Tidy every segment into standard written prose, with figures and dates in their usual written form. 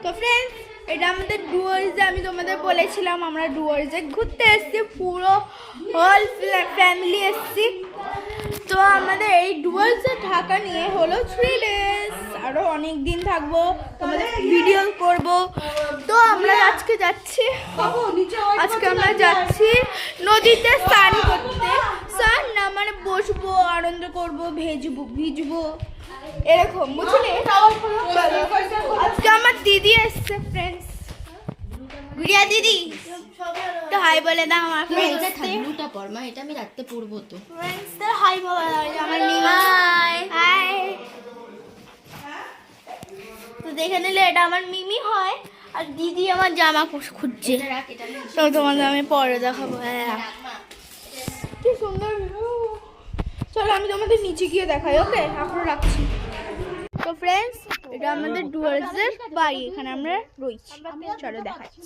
তো ফ্রেন্ডস, এটা আমাদের ডুয়ার্সে, আমি তোমাদের বলেছিলাম আমরা ডুয়ার্সে ঘুরতে এসেছি, পুরো হোল ফ্যামিলি এসেছি। তো আমাদের এই ডুয়ার্সে থাকা নিয়ে হলো 3 days, আরও অনেক দিন থাকবো, তোমাদের ভিডিও করব। তো আমরা আজকে যাচ্ছি নদীতে স্নান করতে। স্নান না মানে বসবো, আনন্দ করবো, ভিজবো এরকম, বুঝলি? আজকে আমার দিদি এসছে ফ্রেন্ডস, গুড়িয়া দিদি তো হাই বলে দাও আমার ফ্রেন্ডস। ঠান্ডুটা পরমা, এটা আমি রাতে পরবো তো। ফ্রেন্ডস তো হাই বলে দাও, আমার হাই হাই। তো দেখে নিলে এটা আমার মিমি হয়, আর দিদি আমার জামা খুঁজছে, তো তোমাদের আমি পরে দেখাবো। হ্যাঁ কি সুন্দর। চলো আমি তোমাদের নিচে গিয়ে দেখাই, ওকে? এখন রাখছি। তো ফ্রেন্ডস, এটা আমাদের ডুয়ার্সের বাড়ি, এখানে আমরা রয়েছি। চলো দেখাচ্ছি।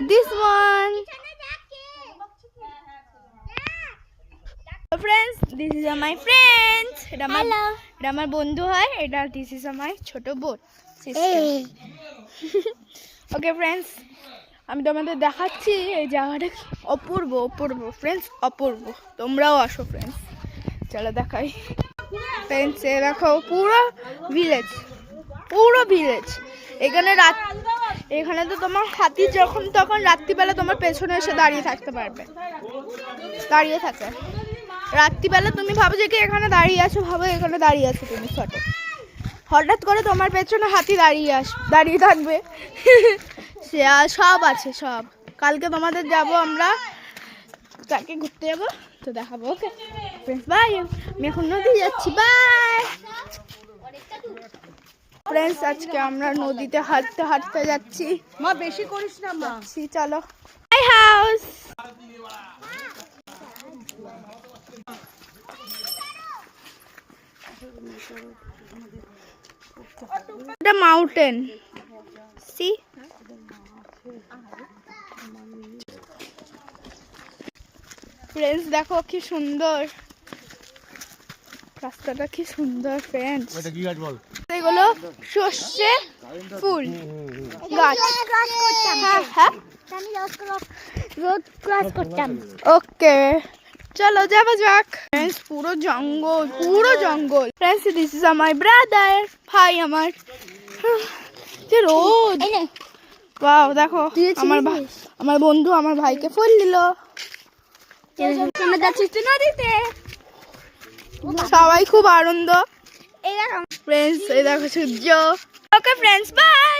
This one friends, this is my friends. এটা আমার বন্ধু হয়, এটা দিস ইজ মাই ছোট বোন। ওকে ফ্রেন্ডস, আমি তোমাদের দেখাচ্ছি এই জায়গাটা অপূর্ব অপূর্ব ফ্রেন্ডস, অপূর্ব। তোমরাও আসো ফ্রেন্ডস, চলো দেখাই। ফ্রেন্ডস এ দেখো পুরো ভিলেজ, এখানে তো তোমার হাতি যখন তখন রাত্রিবেলা তোমার পেছনে এসে দাঁড়িয়ে থাকে। রাত্রিবেলা তুমি ভাবো যে কি এখানে দাঁড়িয়ে আছো, তুমি হঠাৎ করে তোমার পেছনে হাতি দাঁড়িয়ে থাকবে। সে সব আছে সব। কালকে তোমাদের যাব, আমরা কালকে ঘুরতে যাবো, তো দেখাবো। Okay friends, bye. আমি এখন নদী যাচ্ছি, বাই ফ্রেন্ডস। আজকে আমরা নদীতে হাঁটতে যাচ্ছি। মা বেশি করিস না মা। চলো মাই হাউস। এটা মাউন্টেন, সি ফ্রেন্ডস, দেখো কি সুন্দর রাস্তাটা, কি সুন্দর ফ্রেন্ডস। এগুলো সর্ষে ফুল গাছ। ওকে চলো যাওয়া যাক ফ্রেন্ডস। পুরো জঙ্গল friends. This is my brother, ভাই আমার। যে রোদ, ওয়াও দেখো আমার বন্ধু আমার ভাইকে ফুল দিল। নদীতে সবাই খুব আনন্দ ফ্রেন্ডস। এই দেখো সূর্য। ওকে ফ্রেন্ডস, বাই।